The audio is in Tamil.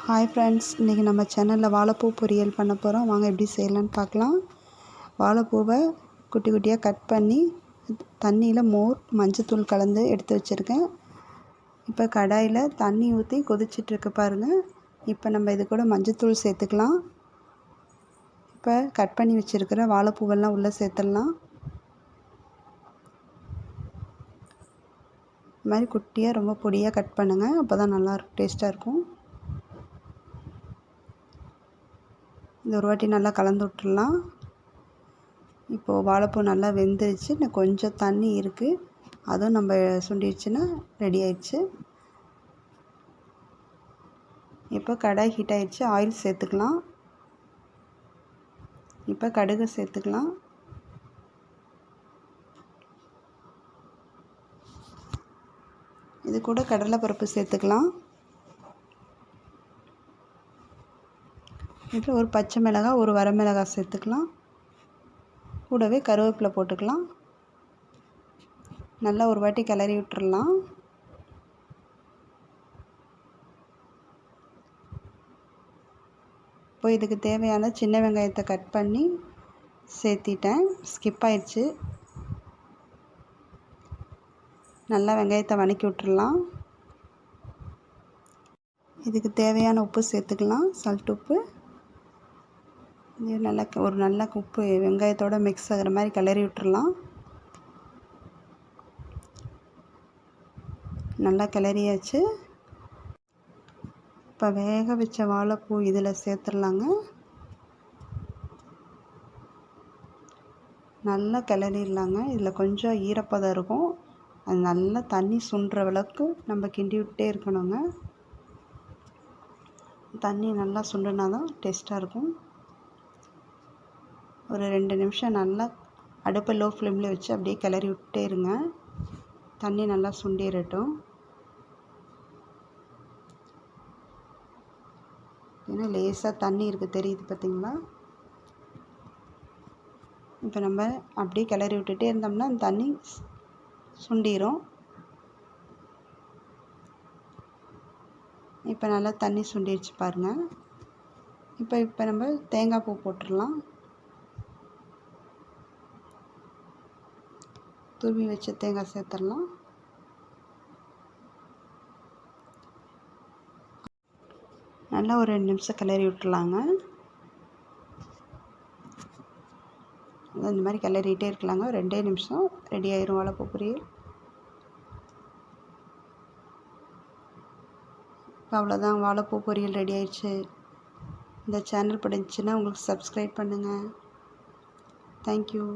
ஹாய் ஃப்ரெண்ட்ஸ், இன்றைக்கி நம்ம சேனலில் வாழைப்பூ பொரியல் பண்ண போகிறோம். வாங்க எப்படி செய்யலான்னு பார்க்கலாம். வாழைப்பூவை குட்டி குட்டியாக கட் பண்ணி தண்ணியில் மோர் மஞ்சத்தூள் கலந்து எடுத்து வச்சுருக்கேன். இப்போ கடாயில் தண்ணி ஊற்றி கொதிச்சிட்ருக்கு பாருங்கள். இப்போ நம்ம இது கூட மஞ்சத்தூள் சேர்த்துக்கலாம். இப்போ கட் பண்ணி வச்சுருக்கிற வாழைப்பூவெல்லாம் உள்ளே சேர்த்துடலாம். இது மாதிரி குட்டியாக ரொம்ப பொடியாக கட் பண்ணுங்கள், அப்போ தான் நல்லா டேஸ்ட்டாக இருக்கும். இந்த ஒரு வாட்டி நல்லா கலந்து விட்டுடலாம். இப்போது வாழைப்பூ நல்லா வெந்துருச்சு. இன்னும் கொஞ்சம் தண்ணி இருக்குது, அதுவும் நம்ம சுண்டிடுச்சுன்னா ரெடி ஆயிடுச்சு. இப்போ கடாய் ஹீட் ஆயிடுச்சு, ஆயில் சேர்த்துக்கலாம். இப்போ கடுகு சேர்த்துக்கலாம். இது கூட கடலைப்பருப்பு சேர்த்துக்கலாம். இப்போ ஒரு பச்சை மிளகாய், ஒரு வரமிளகாய் சேர்த்துக்கலாம். கூடவே கருவேப்பிலை போட்டுக்கலாம். நல்லா ஒரு வாட்டி கிளறி விட்டுறலாம். இப்போ இதுக்கு தேவையான சின்ன வெங்காயத்தை கட் பண்ணி சேர்த்திட்டேன், ஸ்கிப் ஆயிடுச்சு. நல்லா வெங்காயத்தை வதக்கி விட்டுறலாம். இதுக்கு தேவையான உப்பு சேர்த்துக்கலாம், சால்ட் உப்பு. இது நல்லா உப்பு வெங்காயத்தோடு மிக்ஸ் ஆகிற மாதிரி கிளறி விட்டுறலாம். நல்லா கிளறியாச்சு. இப்போ வேக வச்ச வாழைப்பூ இதில் சேர்த்துடலாங்க. நல்லா கிளறிடலாங்க. இதில் கொஞ்சம் ஈரப்பதம் இருக்கும், அது நல்லா தண்ணி சுண்டுற அளவுக்கு நம்ம கிண்டி விட்டே இருக்கணுங்க. தண்ணி நல்லா சுண்டுனா தான் டேஸ்ட்டாக இருக்கும். ஒரு 2 நிமிஷம் நல்லா அடுப்பை லோ ஃப்ளேமில் வச்சு அப்படியே கிளறி விட்டே இருங்க. தண்ணி நல்லா சுண்டிடட்டும். ஏன்னா லேசாக தண்ணி இருக்குது, தெரியுது பார்த்தீங்களா? இப்போ நம்ம அப்படியே கிளறி விட்டுட்டே இருந்தோம்னா அந்த தண்ணி சுண்டிடும். இப்போ நல்லா தண்ணி சுண்டிடுச்சு பாருங்கள். இப்போ நம்ம தேங்காய் பூ போட்டுடலாம். துருவி வச்ச தேங்காய் சேர்த்துடலாம். நல்லா ஒரு 2 நிமிஷம் கிளறி விட்டுலாங்க. இந்த மாதிரி கிளறிட்டே இருக்கலாங்க. 2 நிமிஷம் ரெடி ஆயிரும் வாழைப்பூ பொரியல். இப்போ அவ்வளோதான், வாழைப்பூ பொரியல் ரெடி ஆயிடுச்சு. இந்த சேனல் பிடிச்சின்னா உங்களுக்கு சப்ஸ்கிரைப் பண்ணுங்கள். தேங்க்யூ.